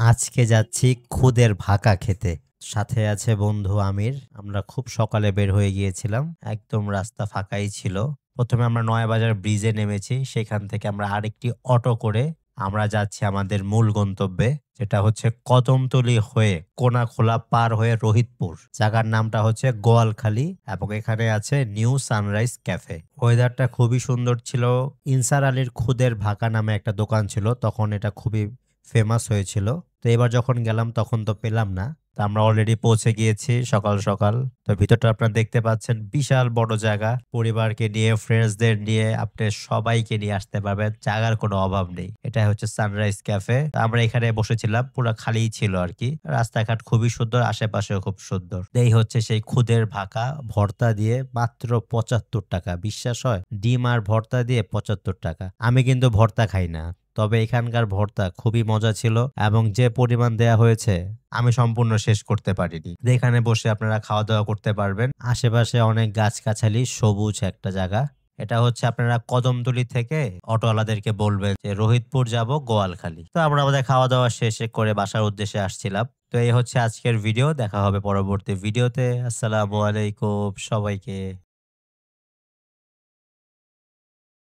আজকে যাচ্ছি খুদের ভাকা খেতে। সাথে আছে বন্ধু আমির। আমরা খুব সকালে বের হয়ে গিয়েছিলাম। একদম রাস্তা ফাঁকাই ছিল। ১ম এ আমরা নয়াবাজার ব্রিজে নেমেছি। সেখান থেকে আমরা আরেকটি অটো করে আমরা যাচ্ছি আমাদের মূল গন্তব্যে। যেটা হচ্ছে কদমতলী হয়ে কোনাখোলা পার হয়ে রোহিতপুর। জায়গার নামটা হচ্ছে গোয়ালখালী এবং এখানে আছে নিউ সানরাইজ ক্যাফে। ওয়েদারটা খুবই সুন্দর ছিল। ইনসার আলীর খুদের ভাকা নামে একটা দোকান ছিল। তখন এটা খুবই ফেমাস হয়েছিল। তো এবার যখন গেলাম তখন তো পেলাম না। তো আমরা অলরেডি পৌঁছে গিয়েছি সকাল, সকাল। তো ভিতরটা আপনারা দেখতে পাচ্ছেন বিশাল বড় জায়গা। পরিবারকে নিয়ে, ফ্রেন্ডসদের নিয়ে আপনি সবাইকে নিয়ে আসতে পারবেন। জায়গার কোনো অভাব নেই। এটা হচ্ছে সানরাইজ ক্যাফে। তো আমরা এখানে বসেছিলাম। পুরা খালিই ছিল আরকি। রাস্তাঘাট খুবই সুন্দর, আশেপাশেও খুব সুন্দর। এই হচ্ছে সেই খুদের ভাকা ভর্তা দিয়ে মাত্র ৳৭৫। বিশ্বাস হয়? ডিম আর ভর্তা দিয়ে ৳৭৫। আমি কিন্তু ভর্তা খাই না। তবে এখানকার ভর্তা খুবই মজা ছিল এবং যে পরিমাণ দেয়া হয়েছে আমি সম্পূর্ণ শেষ করতে পারিনি। এখানে বসে আপনারা খাওয়া-দাওয়া করতে পারবেন। আশেপাশে অনেক গাছগাছালি, সবুজ একটা জায়গা। এটা হচ্ছে আপনারা কদমতলী থেকে অটোওয়ালাদেরকে বলবেন যে রোহিতপুর যাবো গোয়ালখালী। তো আমরা আমাদের খাওয়া-দাওয়া শেষে করে বাসার উদ্দেশ্যে আসছিলাম। তো এই হচ্ছে আজকের ভিডিও। দেখা হবে পরবর্তী ভিডিওতে। আসসালামু আলাইকুম সবাইকে।